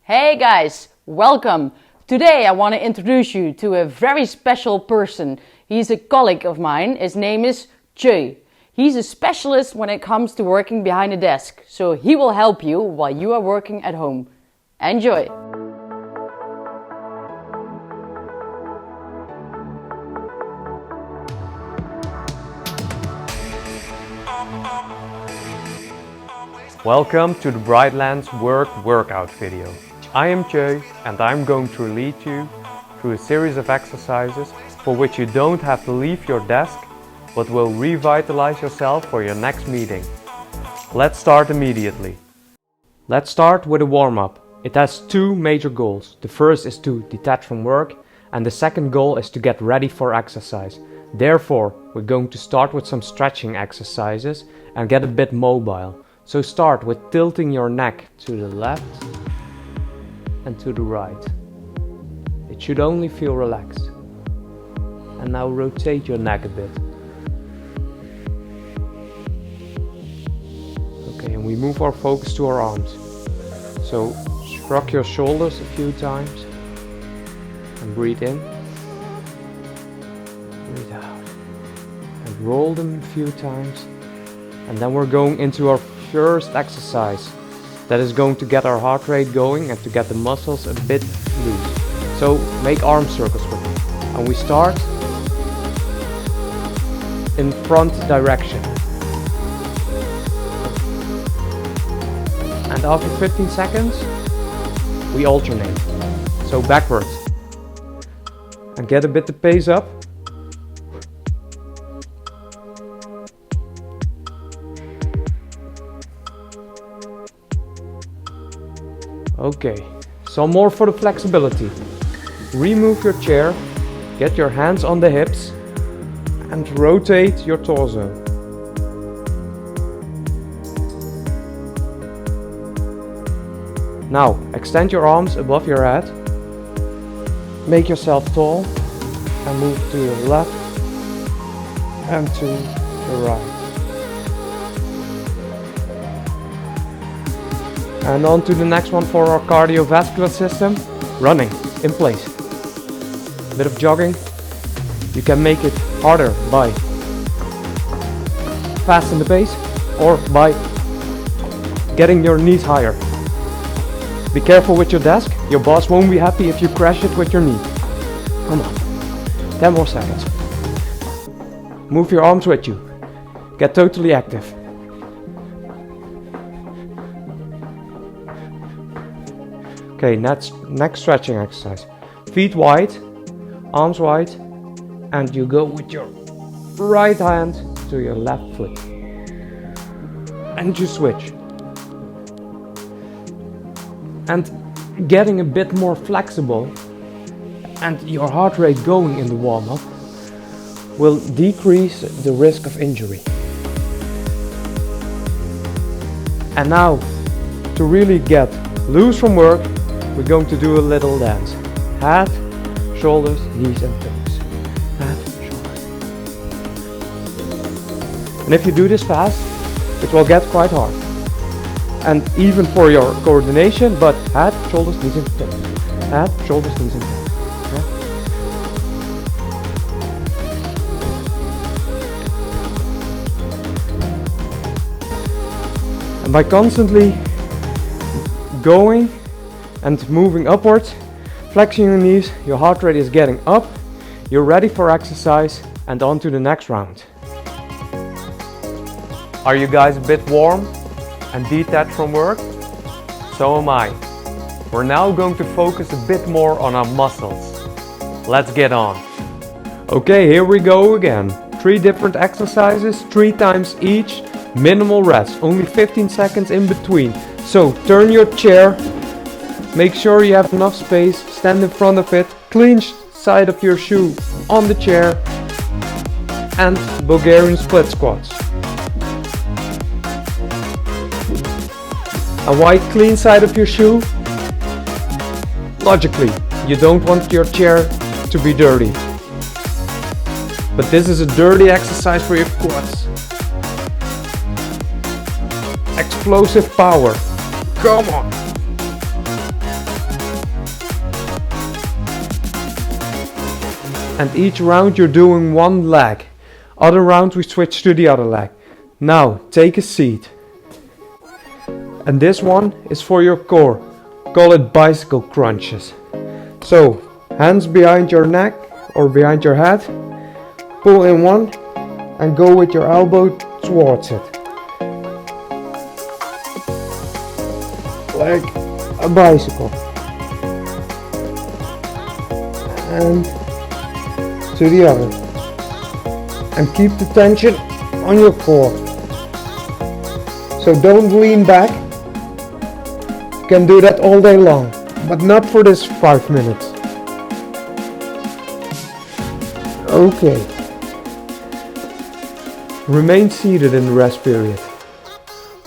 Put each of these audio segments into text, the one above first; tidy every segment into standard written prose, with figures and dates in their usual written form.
Hey guys, welcome! Today I want to introduce you to a very special person. He's a colleague of mine. His name is Tjeu. He's a specialist when it comes to working behind a desk, so he will help you while you are working at home. Enjoy! Welcome to the Brightlands workout video. I am Tjeu and I'm going to lead you through a series of exercises for which you don't have to leave your desk, but will revitalize yourself for your next meeting. Let's start immediately. Let's start with a warm-up. It has two major goals. The first is to detach from work and the second goal is to get ready for exercise. Therefore, we're going to start with some stretching exercises and get a bit mobile. So start with tilting your neck to the left and to the right. It should only feel relaxed. And now rotate your neck a bit. Okay, and we move our focus to our arms. So shrug your shoulders a few times and breathe in. Breathe out. And roll them a few times. And then we're going into our first exercise that is going to get our heart rate going and to get the muscles a bit loose. So make arm circles with it. And we start in front direction. And after 15 seconds we alternate. So backwards. And get a bit the pace up. Okay, some more for the flexibility. Remove your chair, get your hands on the hips and rotate your torso. Now, extend your arms above your head. Make yourself tall and move to the left and to the right. And on to the next one for our cardiovascular system, running in place. A bit of jogging. You can make it harder by fasten the pace or by getting your knees higher. Be careful with your desk. Your boss won't be happy if you crash it with your knee. Come on, 10 more seconds. Move your arms with you. Get totally active. Okay, next stretching exercise. Feet wide, arms wide, and you go with your right hand to your left foot. And you switch. And getting a bit more flexible and your heart rate going in the warm-up will decrease the risk of injury. And now, to really get loose from work, we're going to do a little dance. Head, shoulders, knees and toes. Head, shoulders. And if you do this fast, it will get quite hard. And even for your coordination, but head, shoulders, knees and toes. Head, shoulders, knees and toes. Okay? And by constantly going and moving upwards, flexing your knees, your heart rate is getting up, you're ready for exercise and on to the next round. Are you guys a bit warm and detached from work? So am I. We're now going to focus a bit more on our muscles. Let's get on. Okay, here we go again. 3 different exercises, 3 times each, minimal rest, only 15 seconds in between. So turn your chair. Make sure you have enough space, stand in front of it, clean side of your shoe on the chair and Bulgarian split squats. A white clean side of your shoe. Logically, you don't want your chair to be dirty. But this is a dirty exercise for your quads. Explosive power. Come on. and each round you're doing one leg. Other round we switch to the other leg. Now take a seat. And this one is for your core. Call it bicycle crunches. So hands behind your neck or behind your head. Pull in one and go with your elbow towards it. Like a bicycle. And to the other. And keep the tension on your core. So don't lean back. You can do that all day long, but not for this 5 minutes. Okay. Remain seated in the rest period.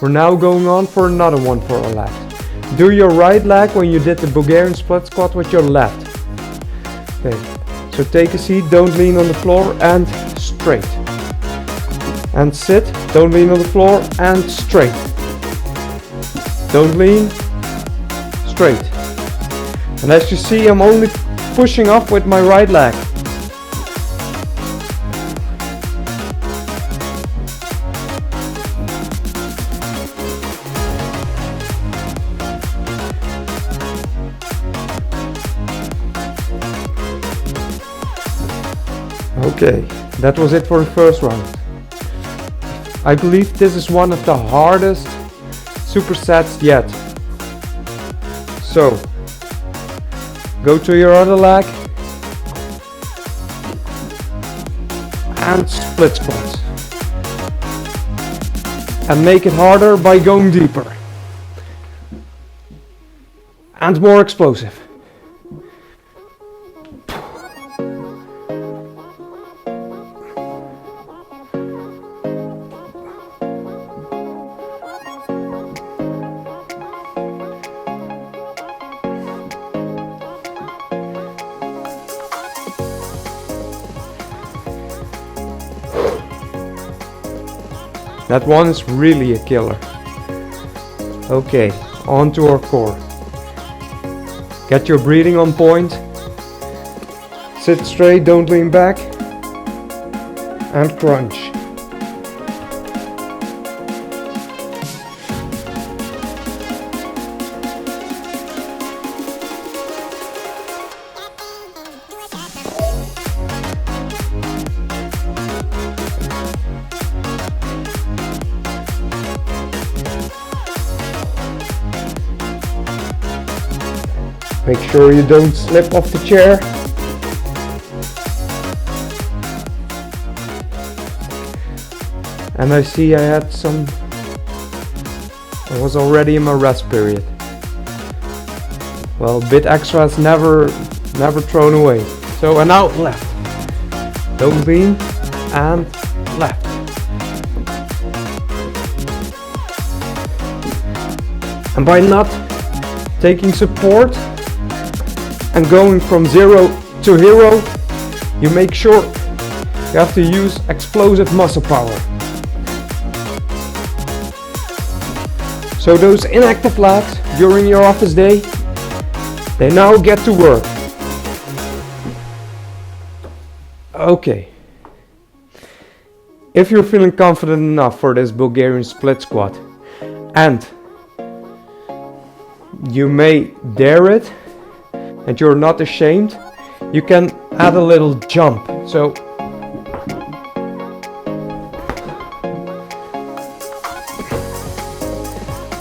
We're now going on for another one for our legs. Do your right leg when you did the Bulgarian split squat with your left. Okay, so take a seat, don't lean on the floor, and straight. And sit, don't lean on the floor, and straight. Don't lean, straight. And as you see, I'm only pushing up with my right leg. Okay, that was it for the first round. I believe this is one of the hardest supersets yet. So, go to your other leg and split squats. And make it harder by going deeper. And more explosive. That one is really a killer. Okay, on to our core. Get your breathing on point. Sit straight, don't lean back. And crunch. Make sure you don't slip off the chair. And I see I had some, I was already in my rest period. Well, a bit extra is never thrown away. So, and now left. Don't lean, and left. And by not taking support, and going from 0 to hero, you make sure you have to use explosive muscle power. So those inactive legs during your office day, they now get to work. Okay. If you're feeling confident enough for this Bulgarian split squat, and you may dare it, and you're not ashamed, you can add a little jump. So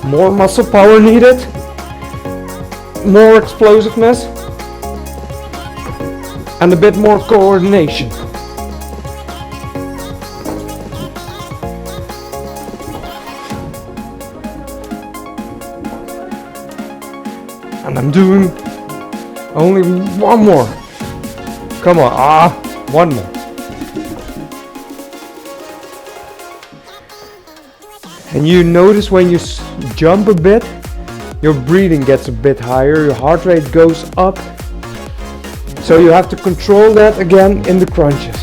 more muscle power needed, more explosiveness, and a bit more coordination. And I'm doing only one more. Come on, one more. And you notice when you jump a bit, your breathing gets a bit higher, your heart rate goes up. So you have to control that again in the crunches.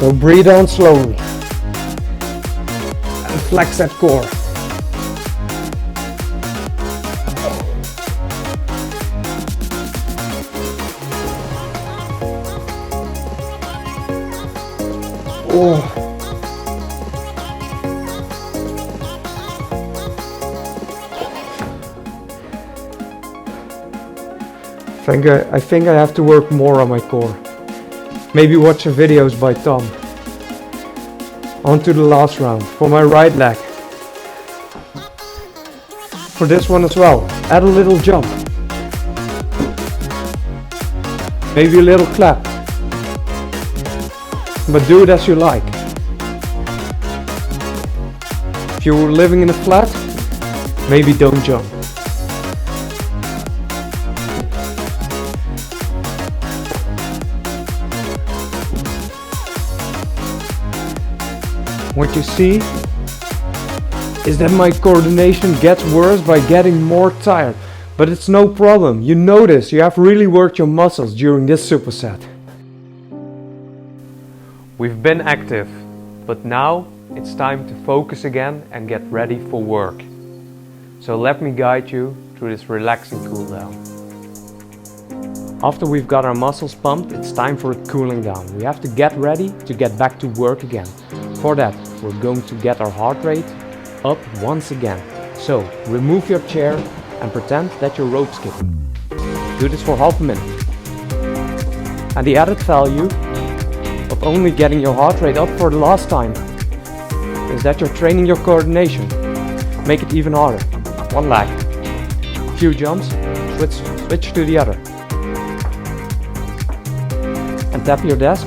So breathe on slowly. Flex that core. Oh. I think I have to work more on my core. Maybe watch some videos by Tom. On to the last round for my right leg. For this one as well, add a little jump. Maybe a little clap. But do it as you like. If you're living in a flat, maybe don't jump. What you see is that my coordination gets worse by getting more tired. But it's no problem. You notice you have really worked your muscles during this superset. We've been active, but now it's time to focus again and get ready for work. So let me guide you through this relaxing cool down. After we've got our muscles pumped, it's time for cooling down. We have to get ready to get back to work again. For that, we're going to get our heart rate up once again. So remove your chair and pretend that you're rope skipping. Do this for half a minute. And the added value of only getting your heart rate up for the last time is that you're training your coordination. Make it even harder. One leg. Few jumps, switch to the other. And tap your desk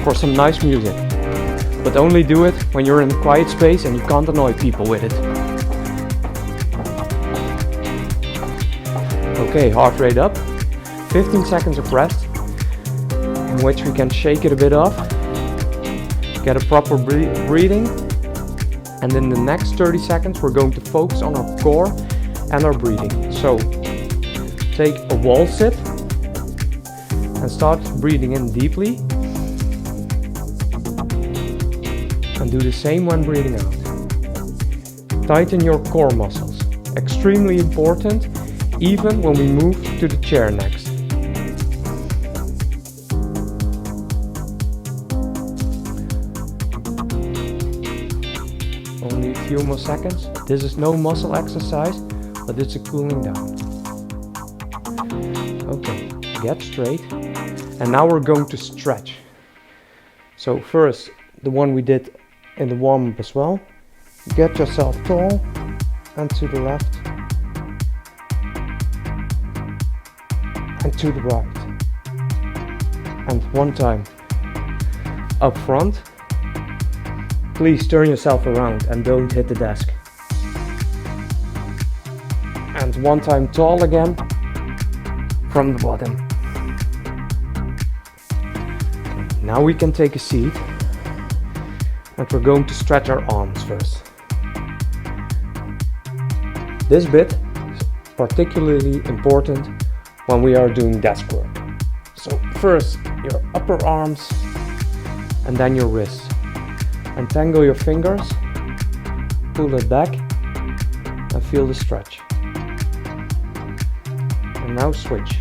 for some nice music. But only do it when you're in a quiet space and you can't annoy people with it. Okay, heart rate up. 15 seconds of rest, in which we can shake it a bit off, get a proper breathing, and in the next 30 seconds we're going to focus on our core and our breathing. So take a wall sit and start breathing in deeply, and do the same when breathing out. Tighten your core muscles, extremely important, even when we move to the chair next. Only a few more seconds. This is no muscle exercise, but it's a cooling down. Okay, get straight. And now we're going to stretch. So first, the one we did in the warm-up as well. Get yourself tall and to the left and to the right. And one time up front. Please turn yourself around and don't hit the desk. And one time tall again from the bottom. Now we can take a seat. And we're going to stretch our arms first. This bit is particularly important when we are doing desk work. So first your upper arms and then your wrists. Untangle your fingers, pull it back and feel the stretch. And now switch.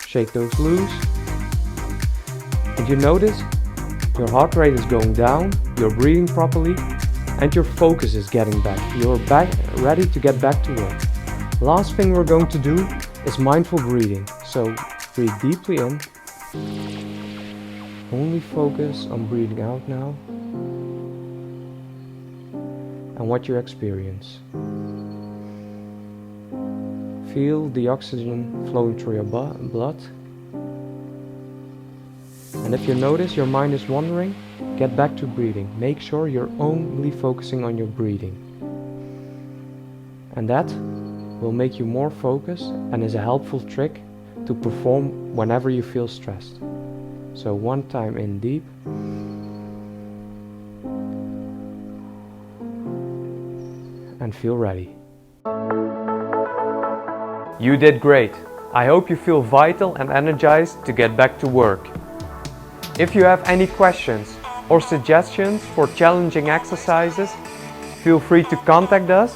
Shake those loose. And you notice your heart rate is going down, you're breathing properly, and your focus is getting back. You're ready to get back to work. Last thing we're going to do is mindful breathing. So breathe deeply in. Only focus on breathing out now and what you experience. Feel the oxygen flowing through your blood. And if you notice your mind is wandering, get back to breathing. Make sure you're only focusing on your breathing. And that will make you more focused and is a helpful trick to perform whenever you feel stressed. So one time in deep. And feel ready. You did great. I hope you feel vital and energized to get back to work. If you have any questions or suggestions for challenging exercises, feel free to contact us.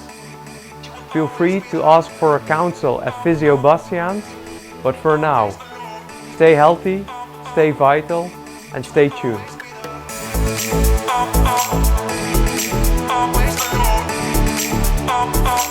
Feel free to ask for a counsel at Physio Bastiaans. But for now, Stay healthy, stay vital, and stay tuned. Always alone.